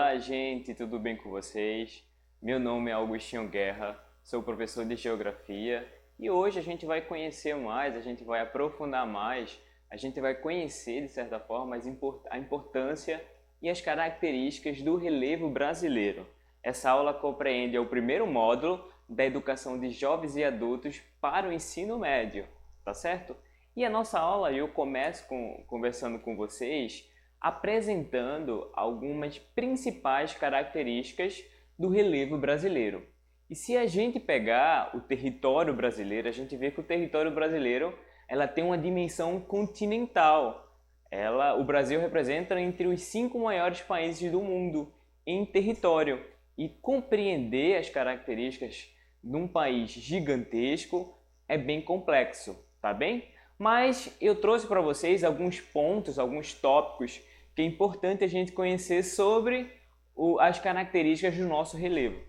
Olá, gente, tudo bem com vocês? Meu nome é Augustinho Guerra, sou professor de Geografia e hoje a gente vai conhecer mais, a gente vai aprofundar mais, a gente vai conhecer, de certa forma, a importância e as características do relevo brasileiro. Essa aula compreende o primeiro módulo da educação de jovens e adultos para o ensino médio, tá certo? E a nossa aula eu começo conversando com vocês apresentando algumas principais características do relevo brasileiro. E se a gente pegar o território brasileiro, a gente vê que o território brasileiro ela tem uma dimensão continental. O Brasil representa entre os 5 maiores países do mundo em território. E compreender as características de um país gigantesco é bem complexo, tá bem? Mas eu trouxe para vocês alguns pontos, alguns tópicos que é importante a gente conhecer sobre as características do nosso relevo.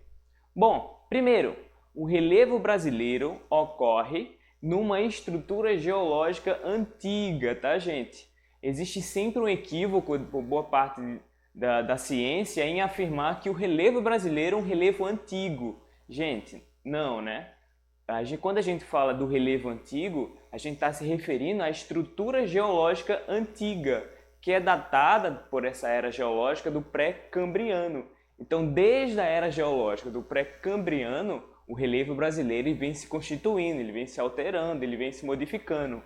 Bom, primeiro, o relevo brasileiro ocorre numa estrutura geológica antiga, tá, gente? Existe sempre um equívoco por boa parte da ciência em afirmar que o relevo brasileiro é um relevo antigo. Gente, não, né? Quando a gente fala do relevo antigo, a gente está se referindo à estrutura geológica antiga, que é datada por essa era geológica do pré-cambriano. Então, desde a era geológica do pré-cambriano, o relevo brasileiro vem se constituindo, ele vem se alterando, ele vem se modificando.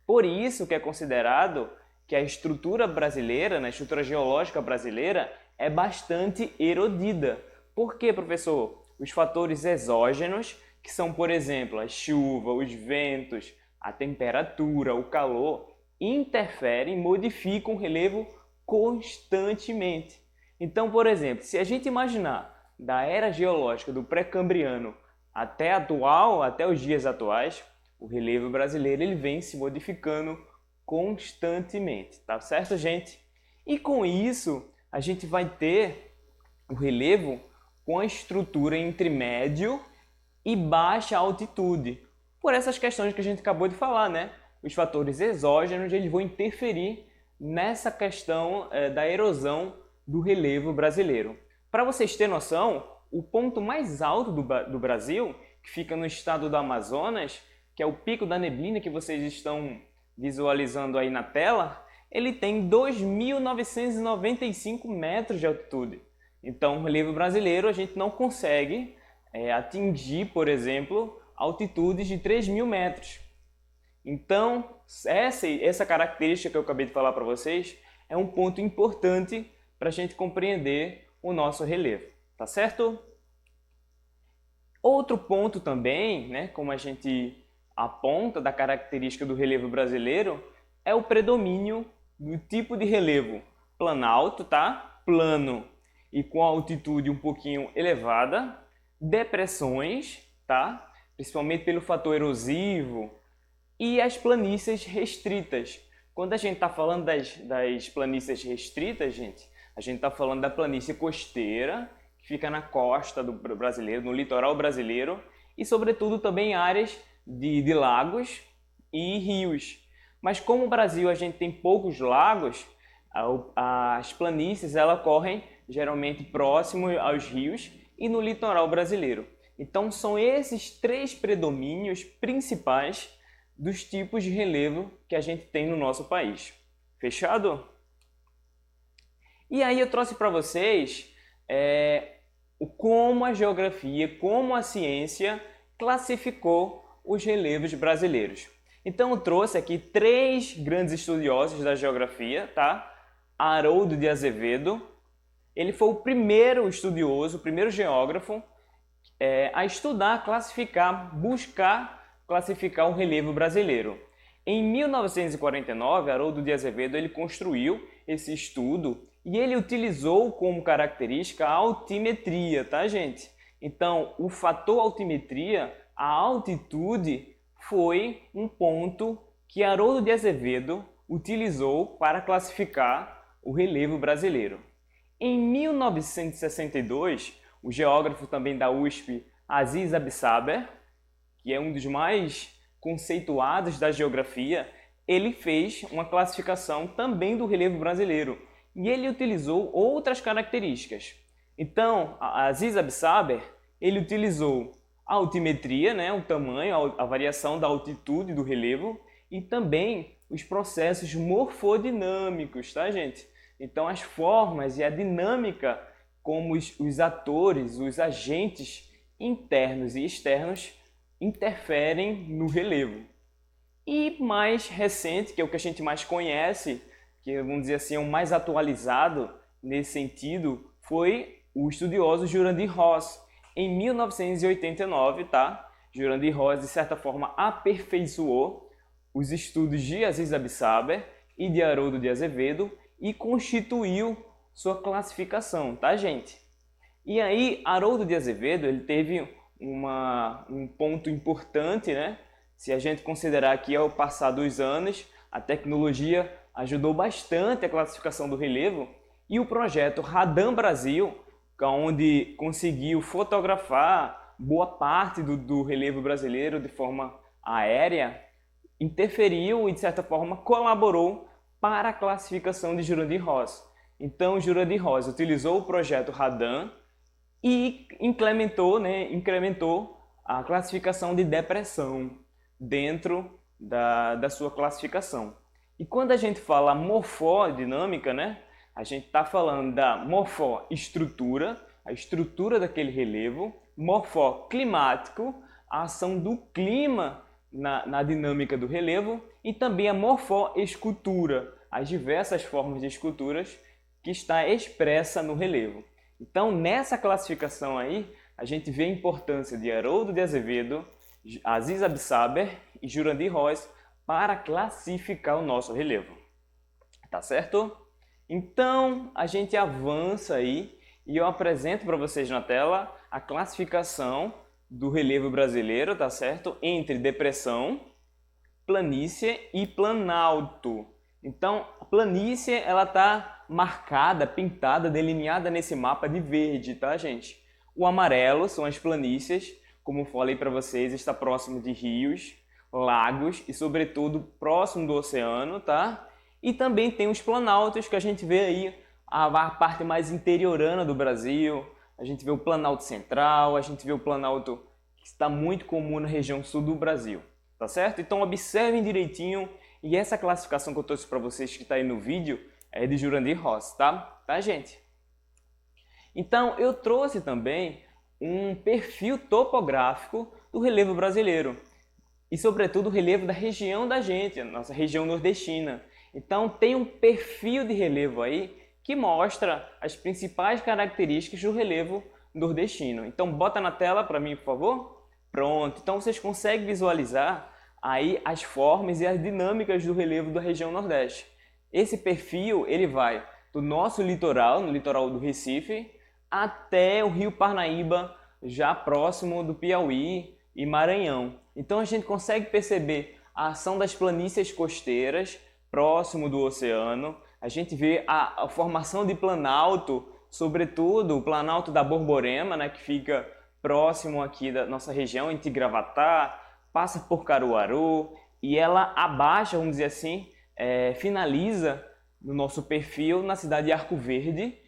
Por isso que é considerado que a estrutura brasileira, a estrutura geológica brasileira, é bastante erodida. Por quê, professor? Os fatores exógenos, que são, por exemplo, a chuva, os ventos, a temperatura, o calor, interferem, modificam o relevo constantemente. Então, por exemplo, se a gente imaginar da era geológica do pré-cambriano até atual, até os dias atuais, o relevo brasileiro ele vem se modificando constantemente, tá certo, gente? E com isso, a gente vai ter o relevo com a estrutura entre médio e baixa altitude, por essas questões que a gente acabou de falar, né? Os fatores exógenos eles vão interferir nessa questão da erosão do relevo brasileiro. Para vocês terem noção, o ponto mais alto do Brasil, que fica no estado do Amazonas, que é o Pico da Neblina que vocês estão visualizando aí na tela, ele tem 2.995 metros de altitude. Então, o relevo brasileiro a gente não consegue atingir, por exemplo, altitudes de 3.000 metros. Então, essa característica que eu acabei de falar para vocês é um ponto importante para a gente compreender o nosso relevo, tá certo? Outro ponto também, né, como a gente aponta da característica do relevo brasileiro, é o predomínio do tipo de relevo planalto, tá? Plano e com altitude um pouquinho elevada, depressões, tá? Principalmente pelo fator erosivo, e as planícies restritas. Quando a gente está falando das planícies restritas, gente, a gente está falando da planície costeira, que fica na costa do brasileiro, no litoral brasileiro, e sobretudo também áreas de lagos e rios. Mas como o Brasil a gente tem poucos lagos, as planícies elas correm geralmente próximo aos rios e no litoral brasileiro. Então são esses três predomínios principais dos tipos de relevo que a gente tem no nosso país. Fechado? E aí eu trouxe para vocês como a geografia, como a ciência classificou os relevos brasileiros. Então eu trouxe aqui três grandes estudiosos da geografia, tá? Haroldo de Azevedo, ele foi o primeiro estudioso, o primeiro geógrafo a estudar, classificar, buscar classificar o relevo brasileiro. Em 1949, Haroldo de Azevedo ele construiu esse estudo e ele utilizou como característica a altimetria, tá, gente? Então, o fator altimetria, a altitude, foi um ponto que Haroldo de Azevedo utilizou para classificar o relevo brasileiro. Em 1962, o geógrafo também da USP, Aziz Absaber, que é um dos mais conceituados da geografia, ele fez uma classificação também do relevo brasileiro. e ele utilizou outras características. Então, Aziz Absaber, ele utilizou a altimetria, né, o tamanho, a variação da altitude do relevo, e também os processos morfodinâmicos, tá, gente? Então, as formas e a dinâmica como os atores, os agentes internos e externos interferem no relevo. E mais recente, que é o que a gente mais conhece, que vamos dizer assim, é o mais atualizado nesse sentido, foi o estudioso Jurandir Ross, em 1989, tá? Jurandir Ross, de certa forma, aperfeiçoou os estudos de Aziz Absaber e de Haroldo de Azevedo e constituiu sua classificação, tá, gente? E aí, Haroldo de Azevedo, ele teve um ponto importante, né? Se a gente considerar que ao passar dos anos, a tecnologia ajudou bastante a classificação do relevo, e o projeto Radan Brasil, onde conseguiu fotografar boa parte do relevo brasileiro de forma aérea, interferiu e, de certa forma, colaborou para a classificação de Jurandir Ross. Então, Jurandir Ross utilizou o projeto Radan e incrementou a classificação de depressão dentro da sua classificação. E quando a gente fala morfodinâmica, né, a gente está falando da morfoestrutura, a estrutura daquele relevo, morfoclimático, a ação do clima na dinâmica do relevo, e também a morfoescultura, as diversas formas de esculturas que está expressa no relevo. Então, nessa classificação aí, a gente vê a importância de Haroldo de Azevedo, Aziz Absaber e Jurandir Ross para classificar o nosso relevo. Tá certo? Então, a gente avança aí e eu apresento para vocês na tela a classificação do relevo brasileiro, tá certo? Entre depressão, planície e planalto. Então, a planície, ela tá marcada, pintada, delineada nesse mapa de verde, tá, gente? O amarelo são as planícies, como falei para vocês, está próximo de rios, lagos e, sobretudo, próximo do oceano, tá? E também tem os planaltos, que a gente vê aí a parte mais interiorana do Brasil. A gente vê o Planalto Central, a gente vê o Planalto que está muito comum na região sul do Brasil, tá certo? Então observem direitinho, e essa classificação que eu trouxe para vocês que está aí no vídeo é de Jurandir Ross, tá? Tá, gente? Então eu trouxe também um perfil topográfico do relevo brasileiro e, sobretudo, o relevo da região da gente, a nossa região nordestina. Então tem um perfil de relevo aí que mostra as principais características do relevo nordestino. Então bota na tela para mim, por favor. Pronto. Então vocês conseguem visualizar aí as formas e as dinâmicas do relevo da região Nordeste. Esse perfil ele vai do nosso litoral, no litoral do Recife, até o Rio Parnaíba, já próximo do Piauí e Maranhão. Então a gente consegue perceber a ação das planícies costeiras próximo do oceano. A gente vê a formação de planalto, sobretudo o planalto da Borborema, né, que fica próximo aqui da nossa região, entre Gravatá, passa por Caruaru, e ela abaixa, vamos dizer assim, finaliza no nosso perfil na cidade de Arco Verde,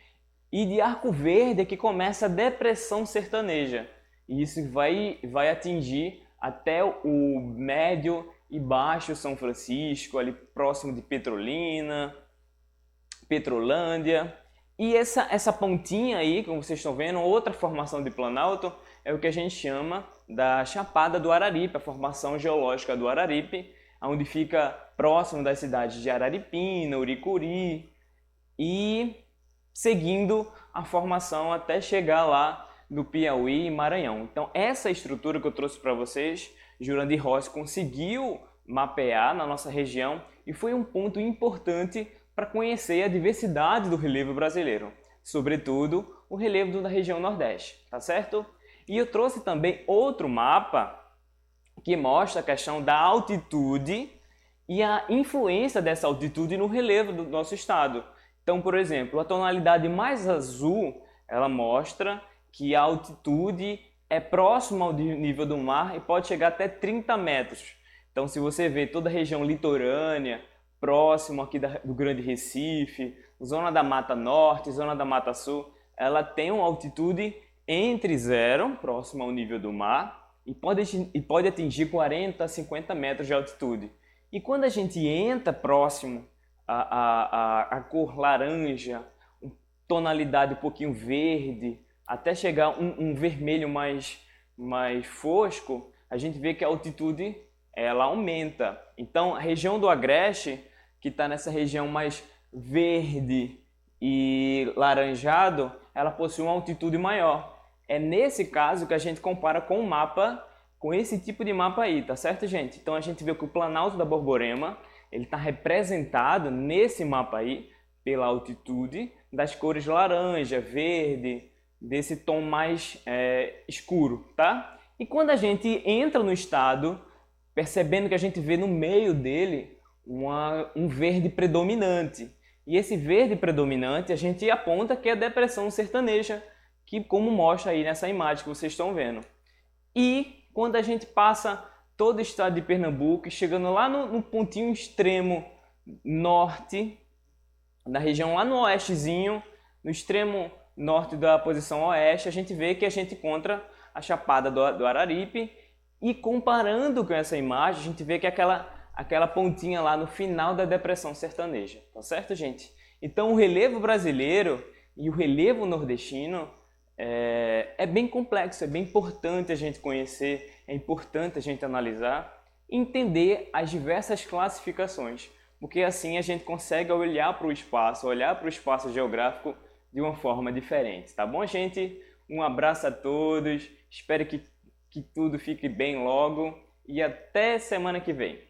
e de Arco Verde é que começa a depressão sertaneja, e isso vai atingir até o médio e baixo São Francisco, ali próximo de Petrolina, Petrolândia. E essa pontinha aí, como vocês estão vendo, outra formação de planalto, é o que a gente chama da Chapada do Araripe, a formação geológica do Araripe, onde fica próximo das cidades de Araripina, Uricuri, e seguindo a formação até chegar lá no Piauí e Maranhão. Então essa estrutura que eu trouxe para vocês, Jurandir Ross conseguiu mapear na nossa região e foi um ponto importante para conhecer a diversidade do relevo brasileiro, sobretudo o relevo da região Nordeste, tá certo? E eu trouxe também outro mapa que mostra a questão da altitude e a influência dessa altitude no relevo do nosso estado. Então, por exemplo, a tonalidade mais azul, ela mostra que a altitude é próxima ao nível do mar e pode chegar até 30 metros. Então, se você vê toda a região litorânea, próximo aqui do Grande Recife, zona da Mata Norte, zona da Mata Sul, ela tem uma altitude entre zero, próximo ao nível do mar, e pode atingir 40 a 50 metros de altitude. E quando a gente entra próximo a cor laranja, tonalidade um pouquinho verde, até chegar um vermelho mais fosco, a gente vê que a altitude ela aumenta. Então, a região do Agreste, que está nessa região mais verde e laranjado, ela possui uma altitude maior. É nesse caso que a gente compara com o mapa, com esse tipo de mapa aí, tá certo, gente? Então a gente vê que o Planalto da Borborema, ele está representado nesse mapa aí pela altitude das cores laranja, verde, desse tom mais escuro, tá? E quando a gente entra no estado, percebendo que a gente vê no meio dele um verde predominante. E esse verde predominante a gente aponta que é a depressão sertaneja, que como mostra aí nessa imagem que vocês estão vendo. E quando a gente passa todo o estado de Pernambuco, chegando lá no pontinho extremo norte, na região lá no oestezinho, no extremo norte da posição oeste, a gente vê que a gente encontra a Chapada do Araripe, e comparando com essa imagem, a gente vê que aquela pontinha lá no final da depressão sertaneja, tá certo, gente? Então o relevo brasileiro e o relevo nordestino é bem complexo, é bem importante a gente conhecer, é importante a gente analisar e entender as diversas classificações, porque assim a gente consegue olhar para o espaço geográfico de uma forma diferente, tá bom, gente? Um abraço a todos, espero que tudo fique bem logo e até semana que vem.